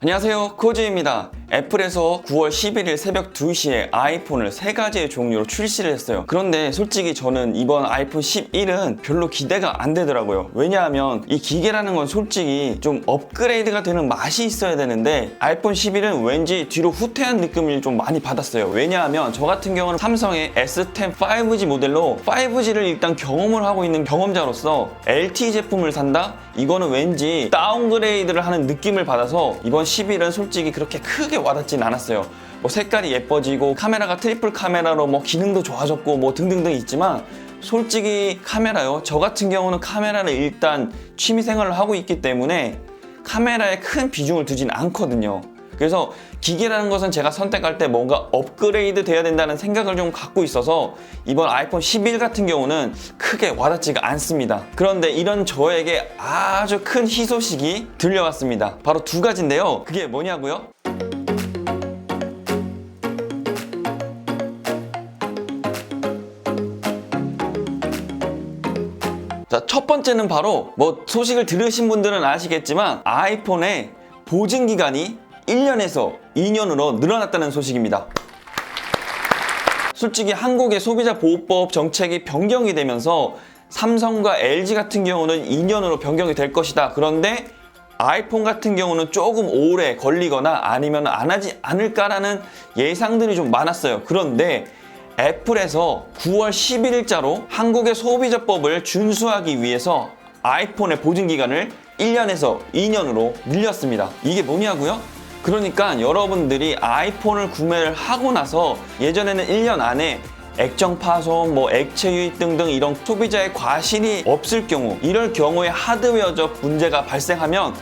안녕하세요, 코지입니다. 애플에서 9월 11일 새벽 2시에 아이폰을 3가지의 종류로 출시를 했어요. 그런데 솔직히 저는 이번 아이폰 11은 별로 기대가 안 되더라고요. 왜냐하면 이 기계라는 건 솔직히 좀 업그레이드가 되는 맛이 있어야 되는데 아이폰 11은 왠지 뒤로 후퇴한 느낌을 좀 많이 받았어요. 왜냐하면 저 같은 경우는 삼성의 S10 5G 모델로 5G를 일단 경험을 하고 있는 경험자로서 LTE 제품을 산다? 이거는 왠지 다운그레이드를 하는 느낌을 받아서 이번 11은 솔직히 그렇게 크게 와닿진 않았어요. 뭐 색깔이 예뻐지고 카메라가 트리플 카메라로 뭐 기능도 좋아졌고 뭐 등등등 있지만 솔직히 카메라요. 저 같은 경우는 카메라를 일단 취미생활을 하고 있기 때문에 카메라에 큰 비중을 두진 않거든요. 그래서 기계라는 것은 제가 선택할 때 뭔가 업그레이드 돼야 된다는 생각을 좀 갖고 있어서 이번 아이폰 11 같은 경우는 크게 와닿지가 않습니다. 그런데 이런 저에게 아주 큰 희소식이 들려왔습니다. 바로 두 가지인데요. 그게 뭐냐고요? 자, 첫 번째는 바로 뭐 소식을 들으신 분들은 아시겠지만 아이폰의 보증 기간이 1년에서 2년으로 늘어났다는 소식입니다. 솔직히 한국의 소비자보호법 정책이 변경이 되면서 삼성과 LG 같은 경우는 2년으로 변경이 될 것이다. 그런데 아이폰 같은 경우는 조금 오래 걸리거나 아니면 안 하지 않을까라는 예상들이 좀 많았어요. 그런데 애플에서 9월 11일자로 한국의 소비자법을 준수하기 위해서 아이폰의 보증기간을 1년에서 2년으로 늘렸습니다. 이게 뭐냐고요? 그러니까 여러분들이 아이폰을 구매를 하고 나서 예전에는 1년 안에 액정 파손, 뭐 액체 유입 등등 이런 소비자의 과실이 없을 경우, 이럴 경우에 하드웨어적 문제가 발생하면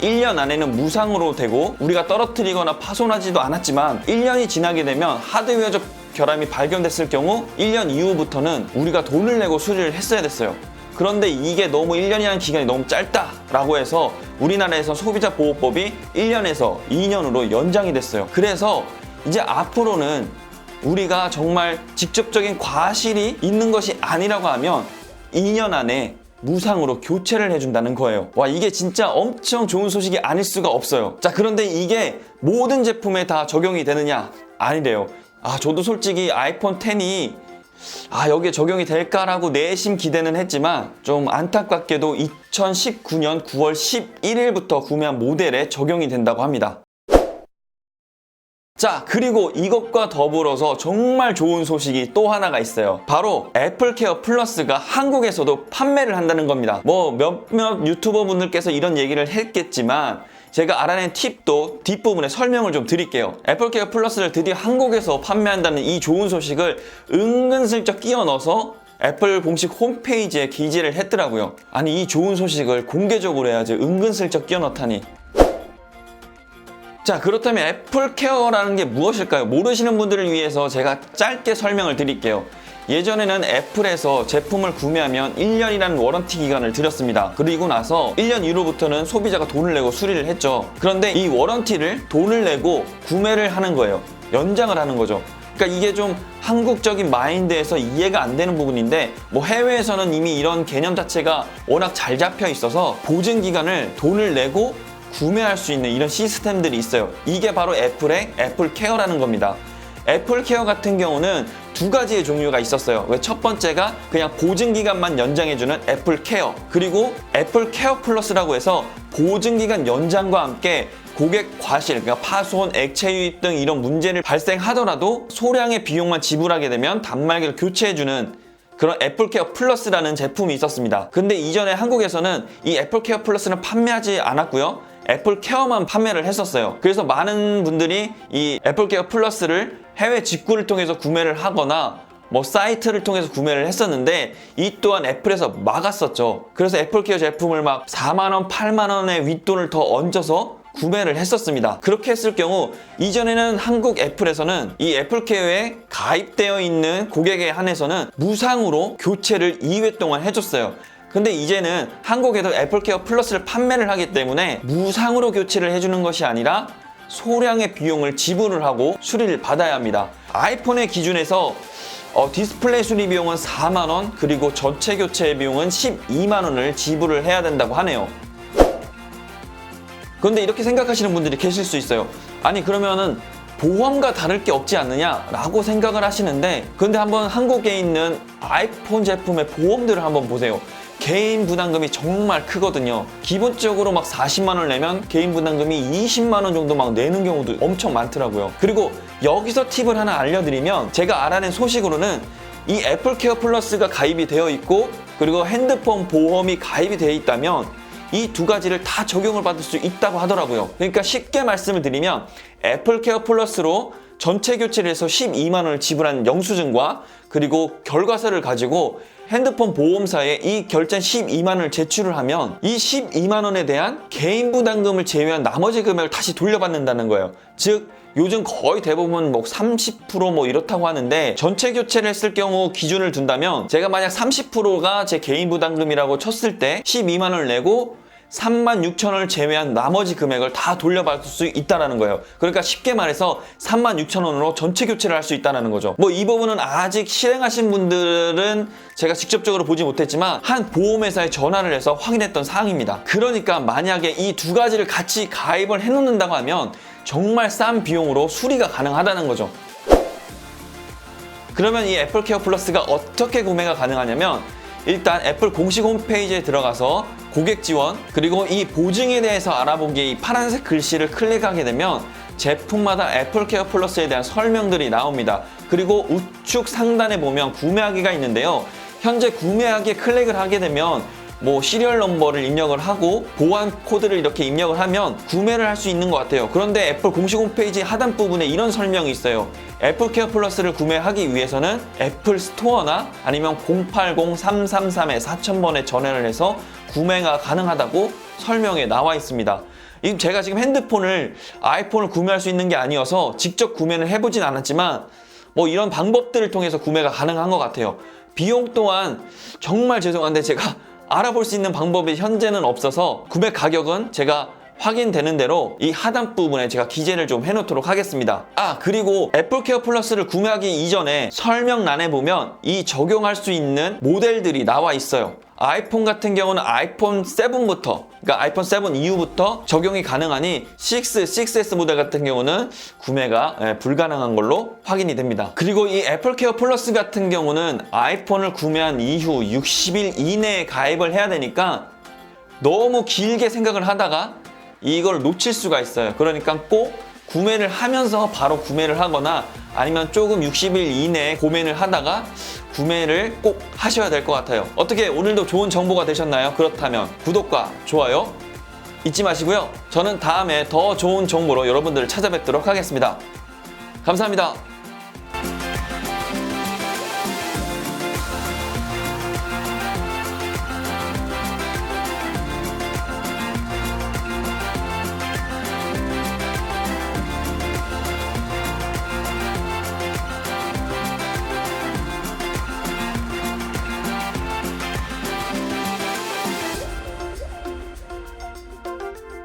1년 안에는 무상으로 되고 우리가 떨어뜨리거나 파손하지도 않았지만 1년이 지나게 되면 하드웨어적 결함이 발견됐을 경우 1년 이후부터는 우리가 돈을 내고 수리를 했어야 됐어요. 그런데 이게 너무 1년이라는 기간이 너무 짧다라고 해서 우리나라에서 소비자보호법이 1년에서 2년으로 연장이 됐어요. 그래서 이제 앞으로는 우리가 정말 직접적인 과실이 있는 것이 아니라고 하면 2년 안에 무상으로 교체를 해준다는 거예요. 와, 이게 진짜 엄청 좋은 소식이 아닐 수가 없어요. 자, 그런데 이게 모든 제품에 다 적용이 되느냐? 아니래요. 저도 솔직히 아이폰 X이 여기에 적용이 될까라고 내심 기대는 했지만 좀 안타깝게도 2019년 9월 11일부터 구매한 모델에 적용이 된다고 합니다. 자, 그리고 이것과 더불어서 정말 좋은 소식이 또 하나가 있어요. 바로 애플케어 플러스가 한국에서도 판매를 한다는 겁니다. 뭐 몇몇 유튜버 분들께서 이런 얘기를 했겠지만 제가 알아낸 팁도 뒷부분에 설명을 좀 드릴게요. 애플케어 플러스를 드디어 한국에서 판매한다는 이 좋은 소식을 은근슬쩍 끼워 넣어서 애플 공식 홈페이지에 기재를 했더라고요. 아니, 이 좋은 소식을 공개적으로 해야지 은근슬쩍 끼워 넣다니. 자, 그렇다면 애플케어라는 게 무엇일까요? 모르시는 분들을 위해서 제가 짧게 설명을 드릴게요. 예전에는 애플에서 제품을 구매하면 1년이라는 워런티 기간을 드렸습니다. 그리고 나서 1년 이후로부터는 소비자가 돈을 내고 수리를 했죠. 그런데 이 워런티를 돈을 내고 구매를 하는 거예요. 연장을 하는 거죠. 그러니까 이게 좀 한국적인 마인드에서 이해가 안 되는 부분인데 뭐 해외에서는 이미 이런 개념 자체가 워낙 잘 잡혀 있어서 보증 기간을 돈을 내고 구매할 수 있는 이런 시스템들이 있어요. 이게 바로 애플의 애플케어라는 겁니다. 애플케어 같은 경우는 두 가지의 종류가 있었어요. 첫 번째가 그냥 보증기간만 연장해주는 애플케어, 그리고 애플케어 플러스라고 해서 보증기간 연장과 함께 고객 과실, 그러니까 파손, 액체 유입 등 이런 문제를 발생하더라도 소량의 비용만 지불하게 되면 단말기를 교체해주는 그런 애플케어 플러스라는 제품이 있었습니다. 근데 이전에 한국에서는 이 애플케어 플러스는 판매하지 않았고요. 애플케어만 판매를 했었어요. 그래서 많은 분들이 이 애플케어 플러스를 해외 직구를 통해서 구매를 하거나 뭐 사이트를 통해서 구매를 했었는데 이 또한 애플에서 막았었죠. 그래서 애플케어 제품을 막 4만원, 8만원의 윗돈을 더 얹어서 구매를 했었습니다. 그렇게 했을 경우 이전에는 한국 애플에서는 이 애플케어에 가입되어 있는 고객에 한해서는 무상으로 교체를 2회 동안 해줬어요. 근데 이제는 한국에도 애플케어 플러스를 판매를 하기 때문에 무상으로 교체를 해주는 것이 아니라 소량의 비용을 지불을 하고 수리를 받아야 합니다. 아이폰의 기준에서 디스플레이 수리 비용은 4만원, 그리고 전체 교체 비용은 12만원을 지불을 해야 된다고 하네요. 그런데 이렇게 생각하시는 분들이 계실 수 있어요. 아니 그러면은 보험과 다를 게 없지 않느냐라고 생각을 하시는데, 근데 한번 한국에 있는 아이폰 제품의 보험들을 한번 보세요. 개인 부담금이 정말 크거든요. 기본적으로 막 40만 원 내면 개인 부담금이 20만 원 정도 막 내는 경우도 엄청 많더라고요. 그리고 여기서 팁을 하나 알려드리면, 제가 알아낸 소식으로는 이 애플케어 플러스가 가입이 되어 있고 그리고 핸드폰 보험이 가입이 되어 있다면 이 두 가지를 다 적용을 받을 수 있다고 하더라고요. 그러니까 쉽게 말씀을 드리면 애플케어 플러스로 전체 교체를 해서 12만 원을 지불한 영수증과 그리고 결과서를 가지고 핸드폰 보험사에 이 결제 12만 원을 제출을 하면 이 12만 원에 대한 개인 부담금을 제외한 나머지 금액을 다시 돌려받는다는 거예요. 즉 요즘 거의 대부분 뭐 30% 뭐 이렇다고 하는데, 전체 교체를 했을 경우 기준을 둔다면 제가 만약 30%가 제 개인 부담금이라고 쳤을 때 12만 원을 내고 36,000원을 제외한 나머지 금액을 다 돌려받을 수 있다는 거예요. 그러니까 쉽게 말해서 36,000원으로 전체 교체를 할 수 있다는 거죠. 뭐 이 부분은 아직 실행하신 분들은 제가 직접적으로 보지 못했지만 한 보험회사에 전화를 해서 확인했던 사항입니다. 그러니까 만약에 이 두 가지를 같이 가입을 해놓는다고 하면 정말 싼 비용으로 수리가 가능하다는 거죠. 그러면 이 애플케어 플러스가 어떻게 구매가 가능하냐면, 일단 애플 공식 홈페이지에 들어가서 고객 지원, 그리고 이 보증에 대해서 알아보기에 이 파란색 글씨를 클릭하게 되면 제품마다 애플케어 플러스에 대한 설명들이 나옵니다. 그리고 우측 상단에 보면 구매하기가 있는데요. 현재 구매하기에 클릭을 하게 되면 뭐 시리얼 넘버를 입력을 하고 보안 코드를 이렇게 입력을 하면 구매를 할 수 있는 것 같아요. 그런데 애플 공식 홈페이지 하단 부분에 이런 설명이 있어요. 애플케어 플러스를 구매하기 위해서는 애플 스토어나 아니면 080-333-4000번에 전화를 해서 구매가 가능하다고 설명에 나와 있습니다. 제가 지금 아이폰을 구매할 수 있는 게 아니어서 직접 구매는 해보진 않았지만 뭐 이런 방법들을 통해서 구매가 가능한 것 같아요. 비용 또한 정말 죄송한데 제가 알아볼 수 있는 방법이 현재는 없어서 구매 가격은 제가 확인되는 대로 이 하단 부분에 제가 기재를 좀 해놓도록 하겠습니다. 그리고 애플케어 플러스를 구매하기 이전에 설명란에 보면 이 적용할 수 있는 모델들이 나와 있어요. 아이폰 같은 경우는 아이폰 7부터, 그러니까 아이폰 7 이후부터 적용이 가능하니 6, 6S 모델 같은 경우는 구매가 불가능한 걸로 확인이 됩니다. 그리고 이 애플케어 플러스 같은 경우는 아이폰을 구매한 이후 60일 이내에 가입을 해야 되니까 너무 길게 생각을 하다가 이걸 놓칠 수가 있어요. 그러니까 꼭 구매를 하면서 바로 구매를 하거나 아니면 조금 60일 이내에 고민을 하다가 구매를 꼭 하셔야 될 것 같아요. 어떻게 오늘도 좋은 정보가 되셨나요? 그렇다면 구독과 좋아요 잊지 마시고요. 저는 다음에 더 좋은 정보로 여러분들을 찾아뵙도록 하겠습니다. 감사합니다.